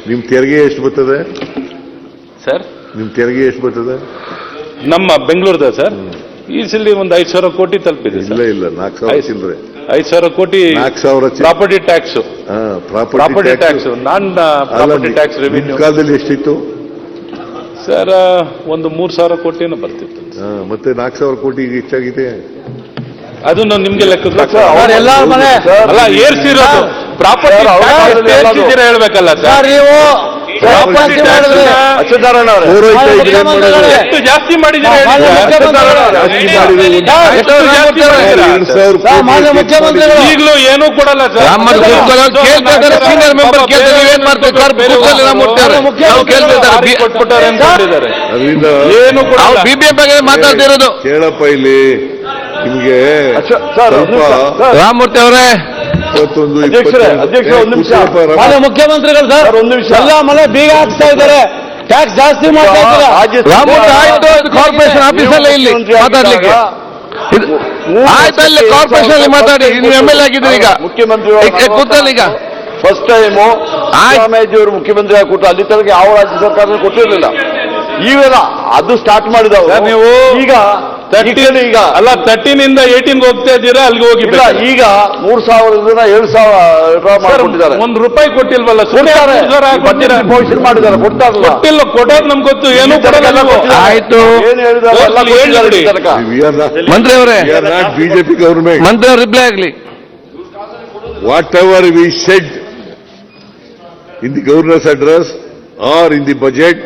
ನಿಮ್ ತೆರಿಗೆ ಎಷ್ಟು ಬರ್ತದೆ ಸರ್? ನಿಮ್ ತೆರಿಗೆ ಎಷ್ಟು ಬರ್ತದೆ ನಮ್ಮ ಬೆಂಗಳೂರದ ಸರ್? ಈ ಸಲ ಒಂದು 5,000 ಕೋಟಿ ತಲುಪಿದೆ. ಇಲ್ಲ 4,000 ಚಿಲ್ಲರೆ. 5,000 ಕೋಟಿ 4,000 ಪ್ರಾಪರ್ಟಿ ಟ್ಯಾಕ್ಸ್. ಪ್ರಾಪರ್ಟಿ ಟ್ಯಾಕ್ಸ್ ನಾನ್ ಪ್ರಾಪರ್ಟಿ ಟ್ಯಾಕ್ಸ್ ರೆವಿನ್ಯೂ ಕಾಲದಲ್ಲಿ ಎಷ್ಟಿತ್ತು ಸರ್? ಒಂದು 3,000 ಕೋಟಿನೂ ಬರ್ತಿತ್ತು. ಮತ್ತೆ 4,000 ಕೋಟಿ ಹೆಚ್ಚಾಗಿದೆ. ಅದನ್ನು ನಿಮ್ಗೆ ಲೆಕ್ಕ ಅಲ್ಲ ಏರ್ಸಿರೋದು ಪ್ರಾಪರ್ಟಿ ಹೇಳ್ಬೇಕಲ್ಲ ಸರ್ ನೀವು. ಎಷ್ಟು ಜಾಸ್ತಿ ಮಾಡಿದ್ದೀರಾ? ಈಗಲೂ ಏನೂ ಕೊಡಲ್ಲ ಸರ್. ಏನು ಮಾತಾಡ್ತಿರೋದು ಕೇಳಪ್ಪ ಇಲ್ಲಿ ನಿಮ್ಗೆ ರಾಮಮೂರ್ತಿ ಅವರೇ. ಮುಖ್ಯಮಂತ್ರಿಗಳು ಸರ್ ಒಂದು ನಿಮಿಷ ಎಲ್ಲ ಮನೆ ಬೀಗ ಹಾಕ್ತಾ ಇದ್ದಾರೆ, ಟ್ಯಾಕ್ಸ್ ಜಾಸ್ತಿ ಮಾಡ್ತಾ ಇದ್ದಾರೆ. ಕಾರ್ಪೊರೇಷನ್ ಆಫೀಸಲ್ಲೇ ಇಲ್ಲಿ ಮಾತಾಡ್ಲಿಕ್ಕೆ ಆಯ್ತಲ್ಲಿ ಕಾರ್ಪೊರೇಷನ್ ಅಲ್ಲಿ ಮಾತಾಡಿ. ನೀವು MLA ಆಗಿದ್ದೀರಿ ಈಗ, ಮುಖ್ಯಮಂತ್ರಿ ಕೂತಲ್ಲಿ ಈಗ ಫಸ್ಟ್ ಟೈಮು ಸಿದ್ದರಾಮಯ್ಯಜಿಯವರು ಮುಖ್ಯಮಂತ್ರಿ ಆಗಿ ಕೊಟ್ಟು ಅಲ್ಲಿ ತನಕ ಯಾವ ರಾಜ್ಯ ಸರ್ಕಾರ ಕೊಟ್ಟಿರಲಿಲ್ಲ. ಈಗೆಲ್ಲ ಅದು ಸ್ಟಾರ್ಟ್ ಮಾಡಿದವರು ನೀವು. ಈಗ ಈಗ ಅಲ್ಲ 13 18 ಹೋಗ್ತಾ ಇದ್ದೀರಾ, ಅಲ್ಲಿಗೆ ಹೋಗಿ. ಈಗ 3,000 7,000 ಕೊಟ್ಟಿದ್ದಾರೆ. ₹1 ಕೊಟ್ಟಿಲ್ವಲ್ಲ? ಪೊಸಿಷನ್ ಮಾಡಿದ್ದಾರೆ, ಕೊಡ್ತಾರಲ್ಲ. ಕೊಡೋದು ನಮ್ಗೆ ಗೊತ್ತು, ಏನು ಕೊಡಲ್ಲ. ಆಯ್ತು, ಏನು ಹೇಳಿದ್ದಾರೆ ಮಂತ್ರಿ ಅವರೇ, ಬಿಜೆಪಿ ಗವರ್ಮೆಂಟ್. ಮಂತ್ರಿ ಅವರು ರಿಪ್ಲೈ ಆಗಲಿ. Whatever we said in the governor's address are in the budget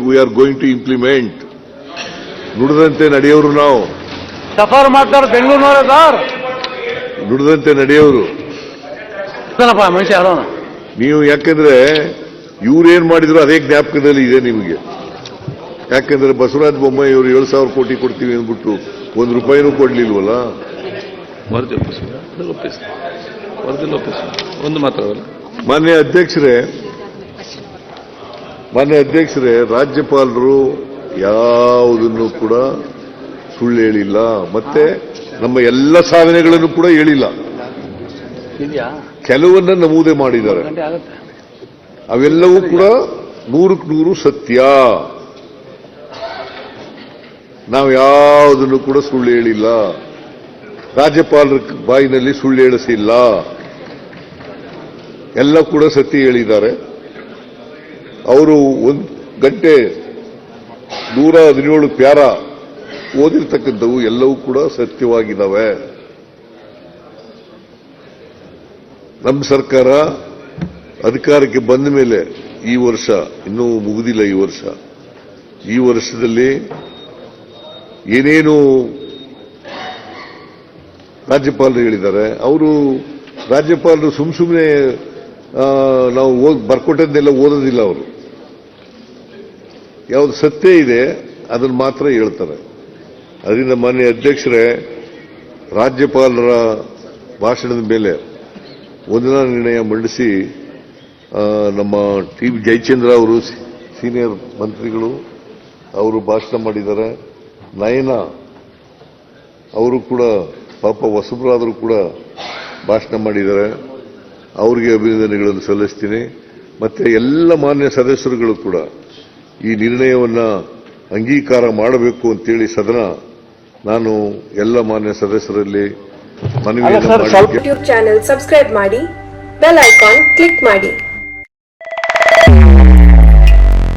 we are going to implement. ನುಡಿದಂತೆ ನಡೆಯೋರು ನಾವು. ಸಫರ್ ಮಾಡ್ತಾರೆ ಬೆಂಗಳೂರಿನವರೇ ಸರ್, ನುಡಿದಂತೆ ನಡೆಯೋರು ಮನುಷ್ಯ. ನೀವು ಯಾಕಂದ್ರೆ ಇವ್ರೇನ್ ಮಾಡಿದ್ರು ಅದೇ ಜ್ಞಾಪಕದಲ್ಲಿ ಇದೆ ನಿಮಗೆ. ಯಾಕಂದ್ರೆ ಬಸವರಾಜ ಬೊಮ್ಮಾಯಿ ಇವರು 7,000 ಕೋಟಿ ಕೊಡ್ತೀವಿ ಅಂದ್ಬಿಟ್ಟು ₹1 ಕೊಡ್ಲಿಲ್ವಲ್ಲ. ಒಂದು ಮಾತ್ರ ಮಾನ್ಯ ಅಧ್ಯಕ್ಷರೇ, ರಾಜ್ಯಪಾಲರು ಯಾವುದನ್ನು ಕೂಡ ಸುಳ್ಳು ಹೇಳಿಲ್ಲ, ಮತ್ತೆ ನಮ್ಮ ಎಲ್ಲ ಸಾಧನೆಗಳನ್ನು ಕೂಡ ಹೇಳಿಲ್ಲ. ಕೆಲವನ್ನ ನಮೂದೆ ಮಾಡಿದ್ದಾರೆ, ಅವೆಲ್ಲವೂ ಕೂಡ 100% ಸತ್ಯ. ನಾವು ಯಾವುದನ್ನು ಕೂಡ ಸುಳ್ಳು ಹೇಳಿಲ್ಲ, ರಾಜ್ಯಪಾಲರ ಬಾಯಿನಲ್ಲಿ ಸುಳ್ಳು ಹೇಳಿಸಿಲ್ಲ, ಎಲ್ಲ ಕೂಡ ಸತ್ಯ ಹೇಳಿದ್ದಾರೆ. ಅವರು 1 ಗಂಟೆ 117 ಪ್ಯಾರ ಓದಿರ್ತಕ್ಕಂಥವು ಎಲ್ಲವೂ ಕೂಡ ಸತ್ಯವಾಗಿದ್ದಾವೆ. ನಮ್ಮ ಸರ್ಕಾರ ಅಧಿಕಾರಕ್ಕೆ ಬಂದ ಮೇಲೆ ಈ ವರ್ಷ ಇನ್ನೂ ಮುಗಿದಿಲ್ಲ. ಈ ವರ್ಷದಲ್ಲಿ ಏನೇನು ರಾಜ್ಯಪಾಲರು ಹೇಳಿದ್ದಾರೆ, ರಾಜ್ಯಪಾಲರು ಸುಮ್ಮನೆ ನಾವು ಬರ್ಕೊಟ್ಟದ್ದನ್ನೆಲ್ಲ ಓದೋದಿಲ್ಲ. ಅವರು ಯಾವುದು ಸತ್ಯ ಇದೆ ಅದನ್ನು ಮಾತ್ರ ಹೇಳ್ತಾರೆ. ಅದರಿಂದ ಮಾನ್ಯ ಅಧ್ಯಕ್ಷರೇ, ರಾಜ್ಯಪಾಲರ ಭಾಷಣದ ಮೇಲೆ ವಂದನಾ ನಿರ್ಣಯ ಮಂಡಿಸಿ ನಮ್ಮ ಟಿ ಜಯಚಂದ್ರ ಅವರು ಸೀನಿಯರ್ ಮಂತ್ರಿಗಳು ಅವರು ಭಾಷಣ ಮಾಡಿದ್ದಾರೆ. ನಯನ ಅವರು ಕೂಡ ಪಾಪ ಹೊಸಬರಾದರೂ ಕೂಡ ಭಾಷಣ ಮಾಡಿದ್ದಾರೆ. ಅವರಿಗೆ ಅಭಿನಂದನೆಗಳನ್ನು ಸಲ್ಲಿಸ್ತೀನಿ. ಮತ್ತೆ ಎಲ್ಲ ಮಾನ್ಯ ಸದಸ್ಯರುಗಳು ಕೂಡ ಈ ನಿರ್ಣಯವನ್ನ ಅಂಗೀಕಾರ ಮಾಡಬೇಕು ಅಂತೇಳಿ ಸದನ ನಾನು ಎಲ್ಲ ಮಾನ್ಯ ಸದಸ್ಯರಲ್ಲಿ ಮನವಿಯನ್ನು ಮಾಡಿ. ಯೂಟ್ಯೂಬ್ ಚಾನೆಲ್ ಸಬ್ಸ್ಕ್ರೈಬ್ ಮಾಡಿ, ಬೆಲ್ ಐಕಾನ್ ಕ್ಲಿಕ್ ಮಾಡಿ.